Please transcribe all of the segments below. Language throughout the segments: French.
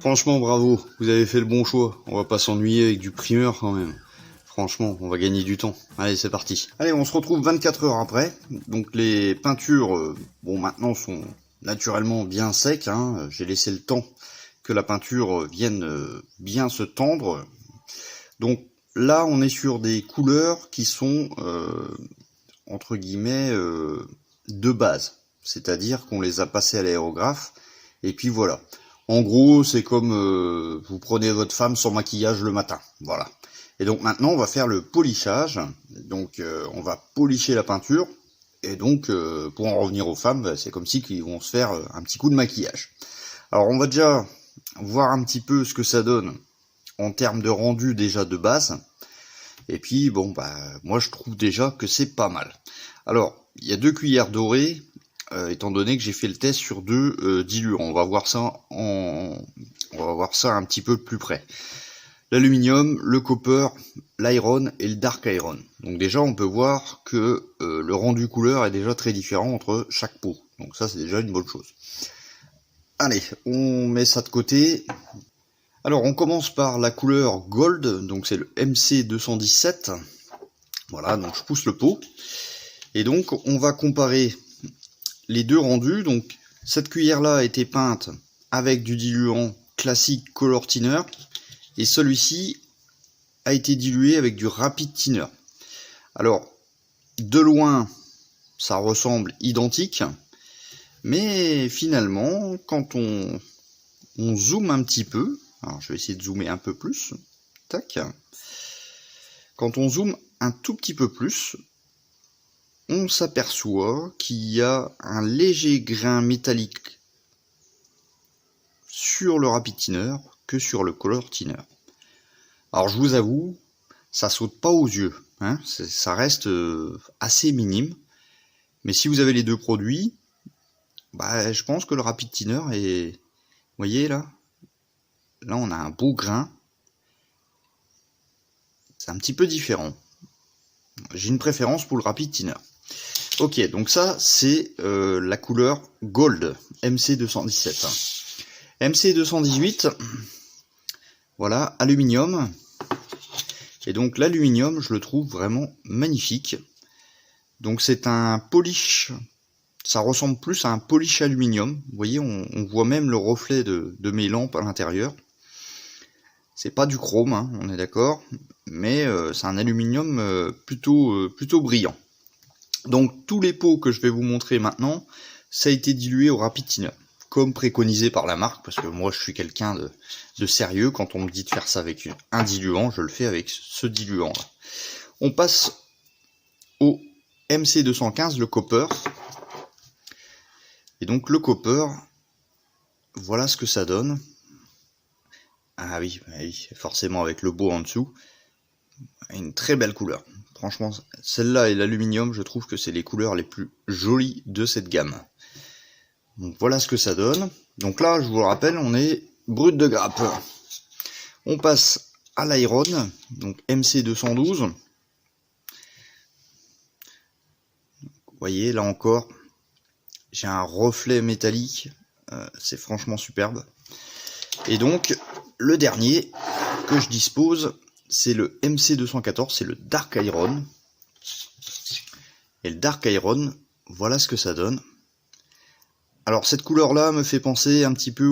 Franchement, bravo, vous avez fait le bon choix. On va pas s'ennuyer avec du primeur quand même. Franchement, on va gagner du temps. Allez, c'est parti. Allez, on se retrouve 24 heures après. Donc les peintures, bon, maintenant sont naturellement bien secs. Hein. J'ai laissé le temps que la peinture vienne bien se tendre. Donc là, on est sur des couleurs qui sont, entre guillemets, de base. C'est-à-dire qu'on les a passées à l'aérographe. Et puis voilà. En gros, c'est comme vous prenez votre femme sans maquillage le matin. Voilà. Et donc maintenant, on va faire le polissage. Donc on va policher la peinture. Et donc, pour en revenir aux femmes, c'est comme si qu'ils vont se faire un petit coup de maquillage. Alors on va déjà voir un petit peu ce que ça donne en termes de rendu déjà de base. Et puis bon, moi je trouve déjà que c'est pas mal. Alors, il y a 2 cuillères dorées. Étant donné que j'ai fait le test sur 2 diluants. On va voir ça un petit peu plus près. L'aluminium, le copper, l'iron et le dark iron. Donc déjà on peut voir que le rendu couleur est déjà très différent entre chaque pot. Donc ça c'est déjà une bonne chose. Allez, on met ça de côté. Alors on commence par la couleur gold, donc c'est le MC217. Voilà, donc je pousse le pot. Et donc on va comparer les 2 rendus. Donc cette cuillère là a été peinte avec du diluant classique Color Thinner et celui-ci a été dilué avec du Rapid Thinner. Alors de loin ça ressemble identique, mais finalement quand on zoome un petit peu, alors je vais essayer de zoomer un peu plus, tac, quand on zoome un tout petit peu plus, on s'aperçoit qu'il y a un léger grain métallique sur le Rapid Thinner que sur le Color Thinner. Alors je vous avoue, ça saute pas aux yeux, hein, ça reste assez minime, mais si vous avez les 2 produits, je pense que le Rapid Thinner est, vous voyez là on a un beau grain, c'est un petit peu différent. J'ai une préférence pour le Rapid Thinner. Ok, donc ça c'est la couleur Gold, MC217. MC218, voilà, aluminium. Et donc l'aluminium, je le trouve vraiment magnifique. Donc c'est un polish, ça ressemble plus à un polish aluminium. Vous voyez, on voit même le reflet de mes lampes à l'intérieur. C'est pas du chrome, hein, on est d'accord, mais c'est un aluminium plutôt brillant. Donc tous les pots que je vais vous montrer maintenant, ça a été dilué au Rapid Thinner, comme préconisé par la marque, parce que moi je suis quelqu'un de sérieux. Quand on me dit de faire ça avec un diluant, je le fais avec ce diluant là. On passe au MC215, le copper. Et donc le copper, voilà ce que ça donne. Ah oui, forcément avec le beau en dessous. Une très belle couleur. Franchement, celle-là et l'aluminium, je trouve que c'est les couleurs les plus jolies de cette gamme. Donc voilà ce que ça donne. Donc là, je vous le rappelle, on est brut de grappe. On passe à l'iron, donc MC212. Vous voyez, là encore, j'ai un reflet métallique. C'est franchement superbe. Et donc, le dernier que je dispose, c'est le MC214, c'est le Dark Iron. Et le Dark Iron, voilà ce que ça donne. Alors cette couleur-là me fait penser un petit peu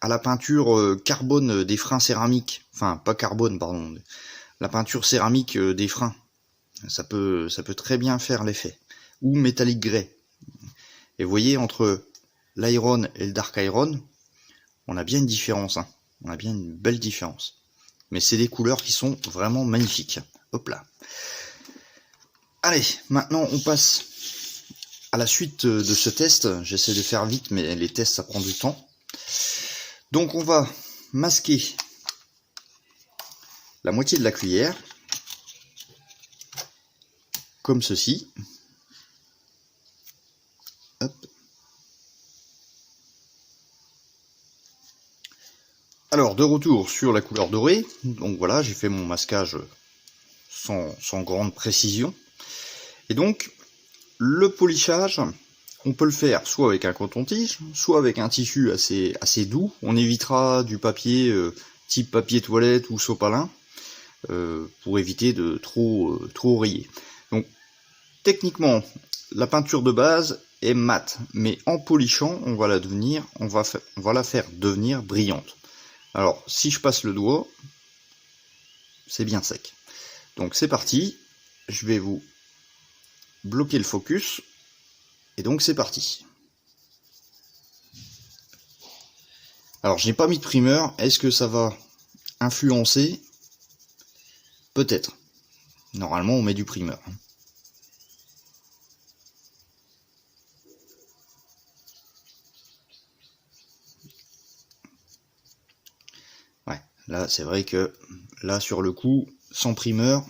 à la peinture carbone des freins céramiques. Enfin, pas carbone, pardon. La peinture céramique des freins. Ça peut très bien faire l'effet. Ou métallique grey. Et vous voyez, entre l'Iron et le Dark Iron, on a bien une différence. Hein. On a bien une belle différence. Mais c'est des couleurs qui sont vraiment magnifiques. Hop là. Allez, maintenant on passe à la suite de ce test. J'essaie de faire vite, mais les tests ça prend du temps. Donc on va masquer la moitié de la cuillère. Comme ceci. Hop. Alors, de retour sur la couleur dorée, donc voilà, j'ai fait mon masquage sans grande précision. Et donc, le polissage, on peut le faire soit avec un coton-tige, soit avec un tissu assez doux. On évitera du papier type papier toilette ou sopalin pour éviter de trop rayer. Donc techniquement, la peinture de base est mate, mais en polissant, on va la faire devenir brillante. Alors, si je passe le doigt, c'est bien sec. Donc c'est parti, je vais vous bloquer le focus, et donc c'est parti. Alors, je n'ai pas mis de primeur, est-ce que ça va influencer? Peut-être. Normalement, on met du primeur. Ouais, là, c'est vrai que, là, sur le coup, sans primeur,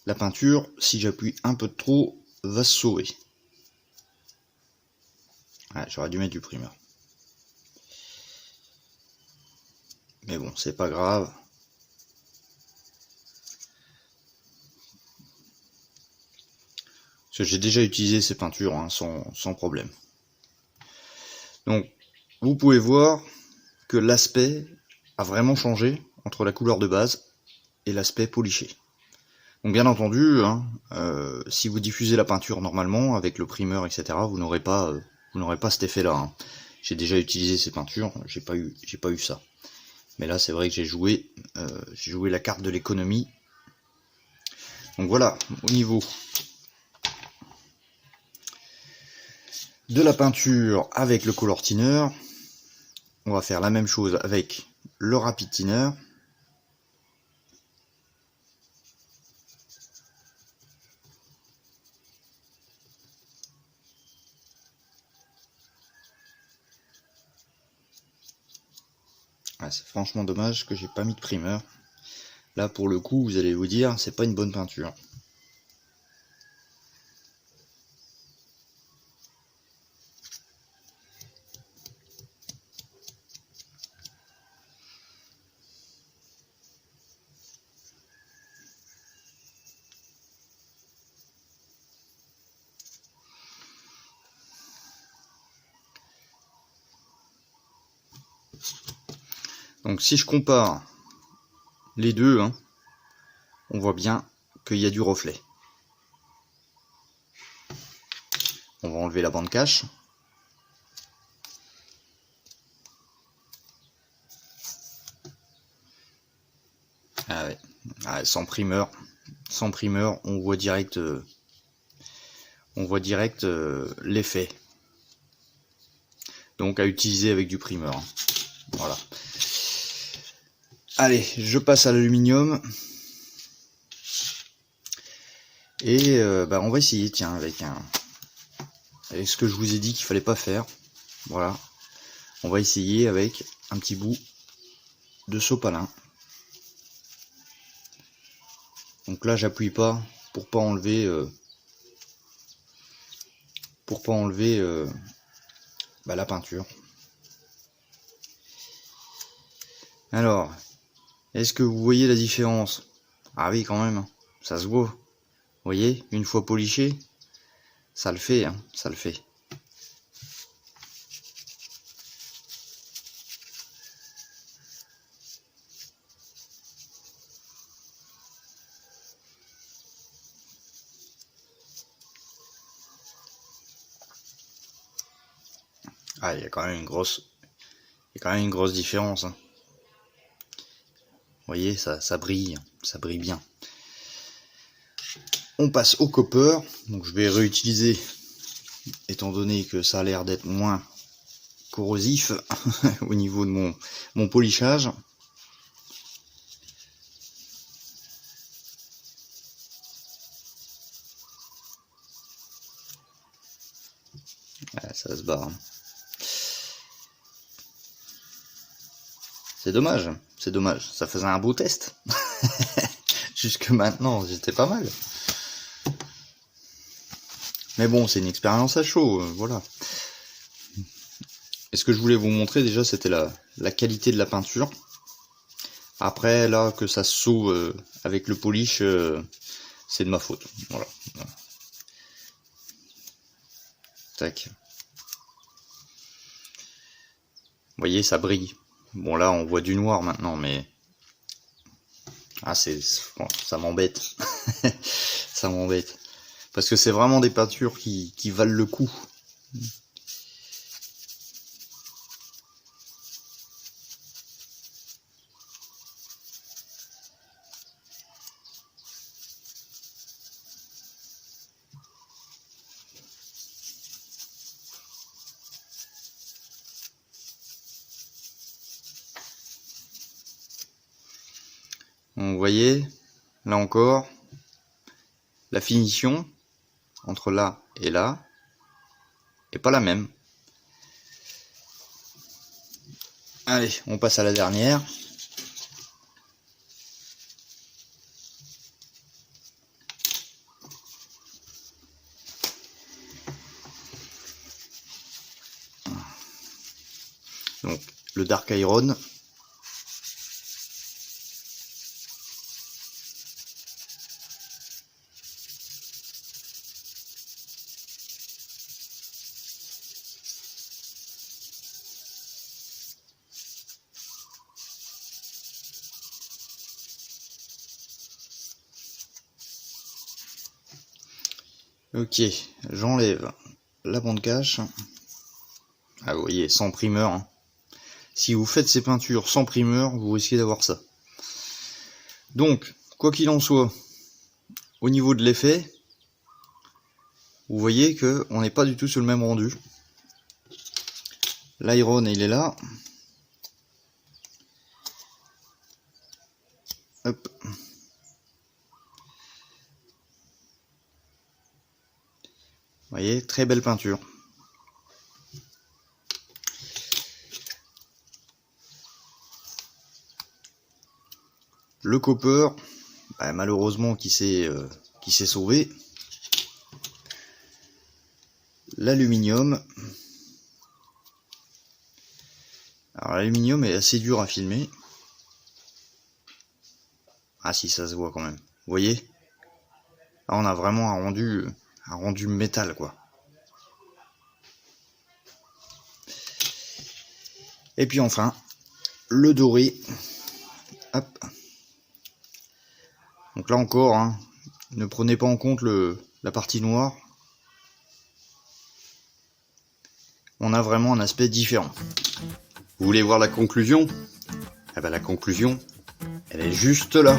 la peinture, si j'appuie un peu de trop, va se sauver. Ouais, j'aurais dû mettre du primeur. Mais bon, c'est pas grave. Parce que j'ai déjà utilisé ces peintures hein, sans problème. Donc, vous pouvez voir que l'aspect a vraiment changé entre la couleur de base et l'aspect poliché. Donc bien entendu, hein, si vous diffusez la peinture normalement avec le primeur, etc., vous n'aurez pas cet effet-là. Hein. J'ai déjà utilisé ces peintures, j'ai pas eu ça. Mais là, c'est vrai que j'ai joué la carte de l'économie. Donc voilà, au niveau de la peinture avec le color thinner, on va faire la même chose avec le rapid thinner. Ah, c'est franchement dommage que j'ai pas mis de primeur. Là pour le coup, vous allez vous dire, c'est pas une bonne peinture. Donc si je compare les deux, hein, on voit bien qu'il y a du reflet. On va enlever la bande cache. Ah ouais. Ah, sans primeur, on voit direct l'effet. Donc à utiliser avec du primeur. Voilà. Allez, je passe à l'aluminium. Et on va essayer, tiens, avec ce que je vous ai dit qu'il fallait pas faire. Voilà. On va essayer avec un petit bout de sopalin. Donc là, j'appuie pas pour pas enlever la peinture. Alors, est-ce que vous voyez la différence? Ah oui, quand même, ça se voit. Vous voyez, une fois poliché, ça le fait, hein, ça le fait. Ah, il y a quand même une grosse différence. Hein. Vous voyez, ça brille bien. On passe au copper, donc je vais réutiliser, étant donné que ça a l'air d'être moins corrosif au niveau de mon polissage. Ouais, ça se barre. C'est dommage, ça faisait un beau test. Jusque maintenant, j'étais pas mal. Mais bon, c'est une expérience à chaud, voilà. Et ce que je voulais vous montrer déjà, c'était la qualité de la peinture. Après, là, que ça se sauve avec le polish, c'est de ma faute. Voilà. Tac. Vous voyez, ça brille. Bon, là, on voit du noir maintenant, mais... Ah, bon, ça m'embête. Ça m'embête. Parce que c'est vraiment des peintures qui valent le coup. Donc, vous voyez, là encore, la finition entre là et là est pas la même. Allez, on passe à la dernière. Donc, le Dark Iron. Ok, j'enlève la bande cache. Ah, vous voyez, sans primeur. Hein. Si vous faites ces peintures sans primeur, vous risquez d'avoir ça. Donc, quoi qu'il en soit, au niveau de l'effet, vous voyez que on n'est pas du tout sur le même rendu. L'iron, il est là. Hop. Vous voyez, très belle peinture. Le copper, bah, malheureusement qui s'est sauvé. L'aluminium. Alors l'aluminium est assez dur à filmer. Ah si, ça se voit quand même. Vous voyez? Là on a vraiment un rendu métal quoi. Et puis enfin, le doré. Hop. Donc là encore, hein, ne prenez pas en compte la partie noire. On a vraiment un aspect différent. Vous voulez voir la conclusion? Eh ben la conclusion, elle est juste là.